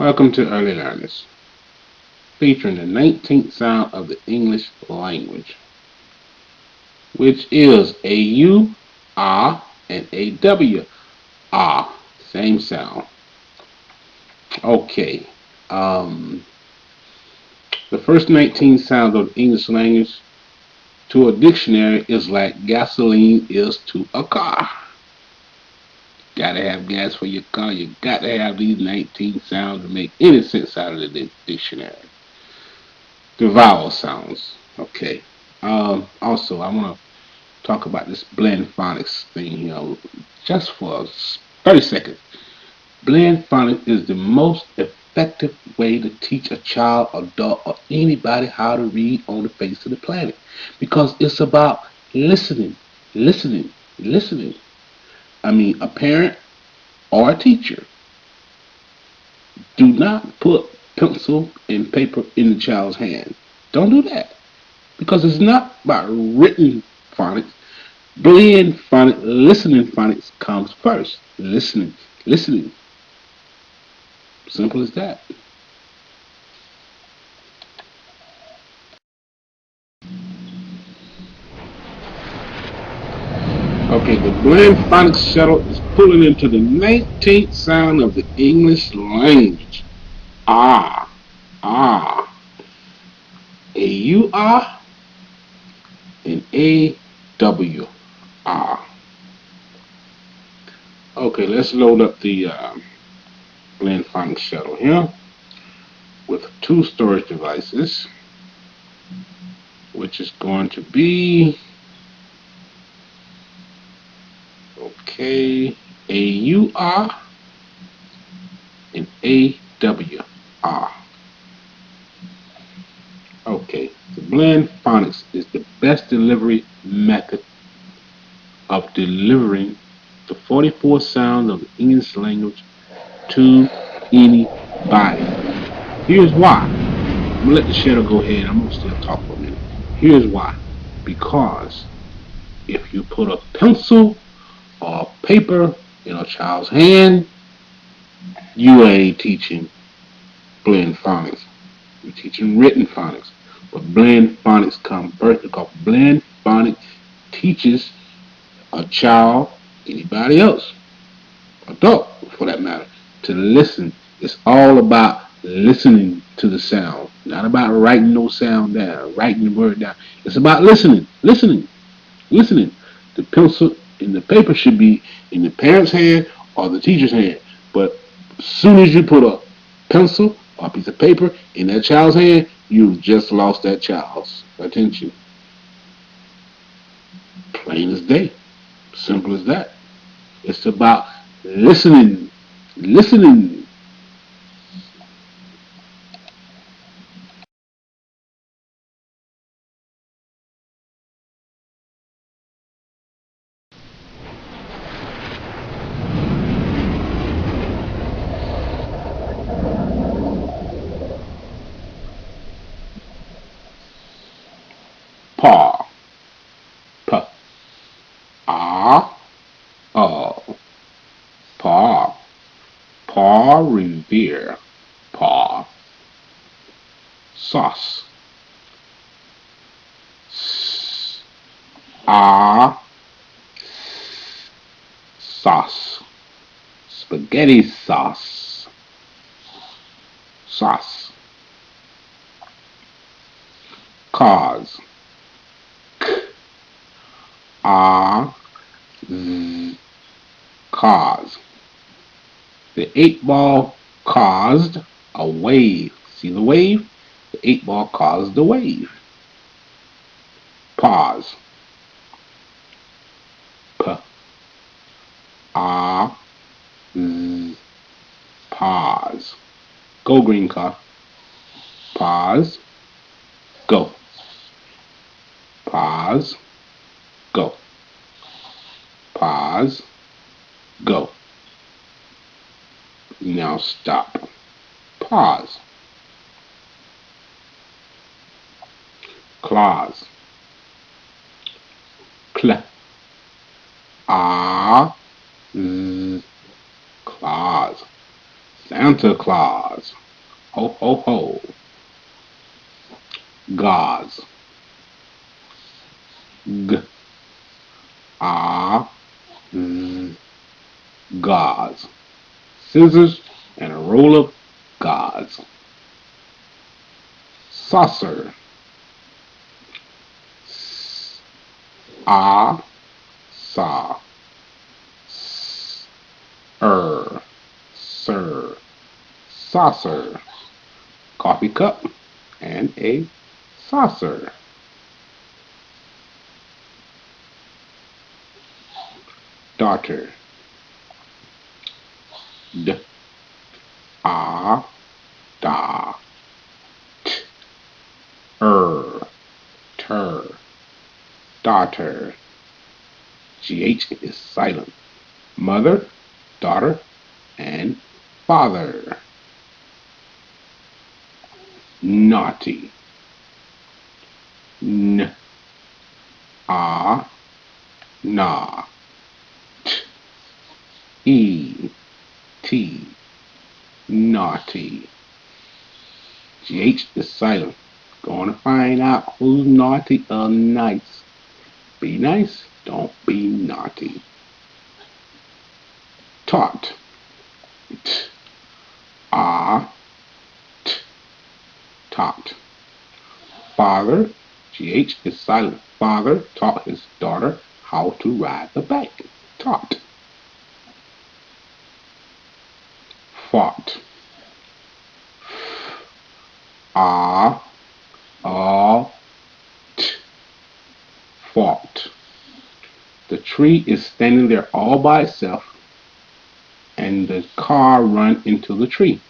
Welcome to Early Learners, featuring the 19th sound of the English language, which is a U, R, and a W, R. Same sound. Okay. The first 19 sounds of the English language to a dictionary is like gasoline is to a car. Gotta have gas for your car. You got to have these 19 sounds to make any sense out of the dictionary. The vowel sounds. Okay. Also, I want to talk about this blend phonics thing here just for 30 seconds. Blend phonics is the most effective way to teach a child, adult, or anybody how to read on the face of the planet because it's about listening, listening, listening. I mean, a parent or a teacher, do not put pencil and paper in the child's hand. Don't do that because it's not about written phonics. Blend phonics, listening phonics comes first. Listening, listening. Simple as that. Okay, the Blend Phonics shuttle is pulling into the 19th sound of the English language. R, R, A U R, and A W R. Okay, let's load up the Blend Phonics shuttle here with two storage devices, which is going to be AUR and AWR. Okay, the Blend Phonics is the best delivery method of delivering the 44 sounds of the English language to anybody. Here's why. I'm going to let the shadow go ahead. I'm going to still talk for a minute. Here's why. Because if you put a pencil or paper in a child's hand, you ain't teaching blend phonics. You're teaching written phonics. But blend phonics come first because blend phonics teaches a child, anybody else, adult for that matter, to listen. It's all about listening to the sound, not about writing no sound down, writing the word down. It's about listening, listening, listening. The pencil and the paper should be in the parent's hand or the teacher's hand. But as soon as you put a pencil or a piece of paper in that child's hand, you've just lost that child's attention. Plain as day. Simple as that. It's about listening. Listening. Paw. P. Ah. Oh. Paw. Paw revere. Paw. Sauce. S. Ah. Sauce. Spaghetti sauce. Sauce. Cause. Ah. Z. Cause. The 8-ball caused a wave. See the wave? The 8-ball caused the wave. Pause. P. A. Z. Pause. Go, green car. Pause. Go. Pause. Go. Pause. Go. Now stop. Pause. Clause. Cl. A. Z. Clause. Santa Claus. Ho ho ho. Gauze. G A Z. Gauze. Scissors and a roll of gauze. Saucer. S A Sa. Sir. Saucer. Coffee cup and a saucer. Daughter. D A Da. T Ter. Daughter. GH is silent. Mother, daughter, and father. Naughty. N A Na. T E T. Naughty. GH is silent. Going to find out who's naughty or nice. Be nice, don't be naughty. Taught. T A T. Taught. Father. GH is silent. Father taught his daughter how to ride the bike. Taught. Fought. A T. Fought. The tree is standing there all by itself, and the car run into the tree.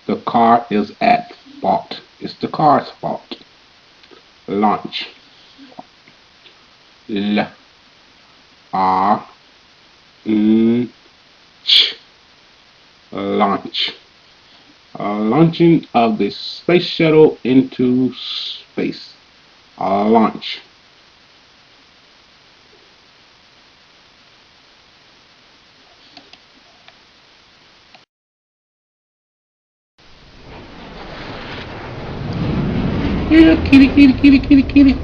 The car is at fault. It's the car's fault. Launch. L A N Ch. Launch. Launching of the space shuttle into space. Launch. Yeah, kitty, kitty, kitty, kitty, kitty.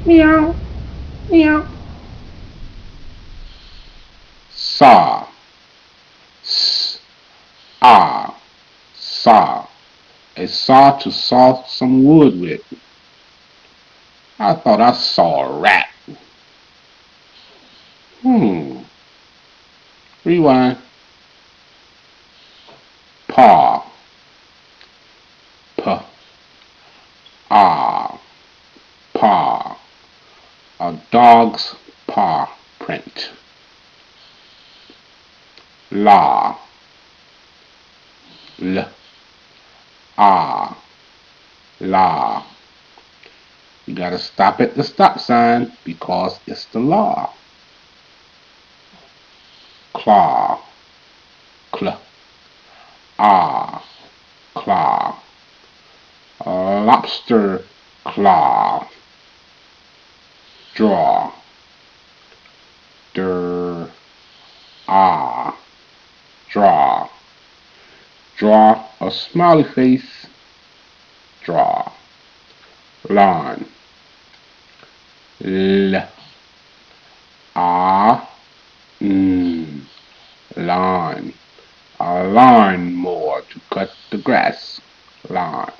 Meow, meow. Saw. Saw. A saw to saw some wood with. I thought I saw a rat. Rewind. Paw. P. Ah. Paw. A dog's paw print. La. L. Ah. La. You gotta stop at the stop sign because it's the law. Claw. Cl. Ah. Claw. Lobster claw. Draw. Der. Ah. Draw. Draw a smiley face. Draw. Lawn. L. A. N. Lawn. A lawn mower to cut the grass. Lawn.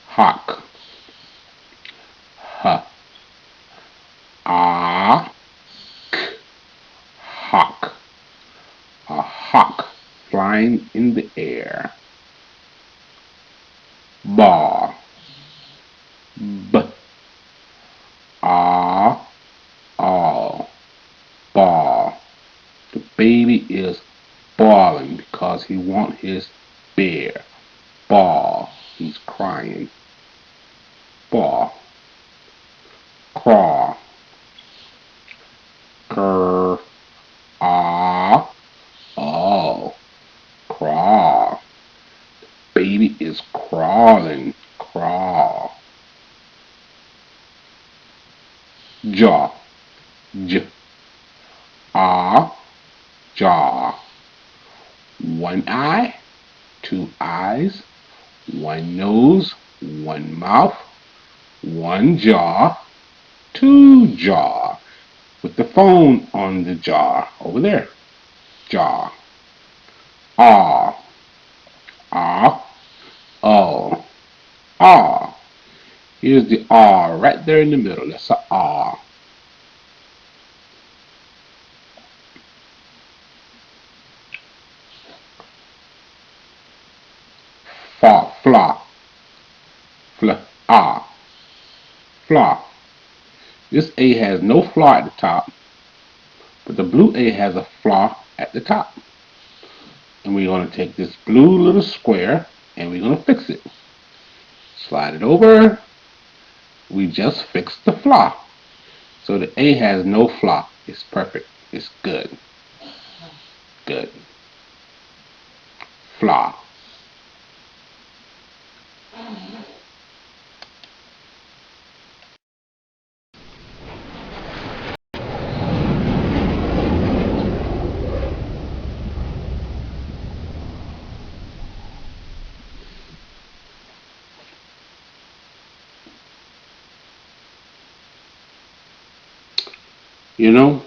Hawk. H. A. K. Hawk. A hawk flying in the air. Ball. B. A. All. Ball. The baby is bawling because he wants his bear. Ball. He's crying. Ball. Crawl. Cur. Ah. Oh. Crawl. Baby is crawling. Crawl. Jaw. J. Ah. Jaw. one eye, two eyes, one nose, one mouth, one jaw, two jaw, with the phone on the jaw over there. Jaw. Ah, ah, oh, ah. Here's the R right there in the middle. That's a R. Fa, fla, fla, ah, fla. This A has no flaw at the top, but the blue A has a flaw at the top. And we're going to take this blue little square and we're going to fix it. Slide it over. We just fixed the flaw. So the A has no flaw. It's perfect. It's good. Good. Flaw. You know,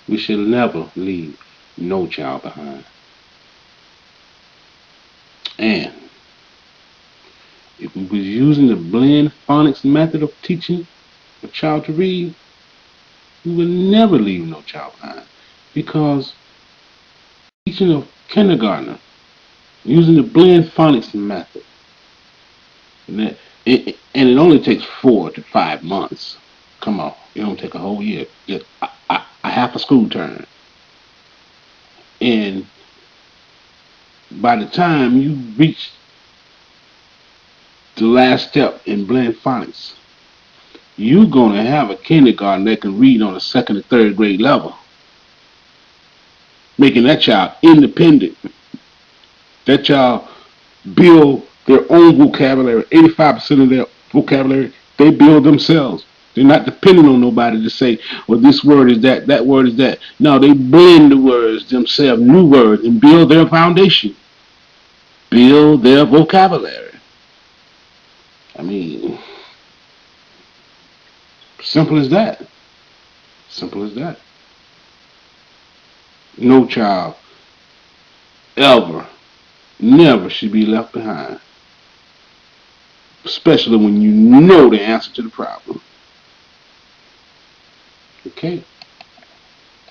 we should never leave no child behind. And if we was using the Blend Phonics method of teaching a child to read, we would never leave no child behind. Because teaching a kindergartner using the Blend Phonics method, and it only takes 4 to 5 months. Come on, it don't take a whole year. Just a half a school term. And by the time you reach the last step in Blend Phonics, you're going to have a kindergarten that can read on a second and third grade level, making that child independent. That child build their own vocabulary. 85% of their vocabulary, they build themselves. They're not depending on nobody to say, well, this word is that, that word is that. No, they blend the words themselves, new words, and build their foundation. Build their vocabulary. I mean, simple as that. Simple as that. No child ever, never should be left behind. Especially when you know the answer to the problem. Okay?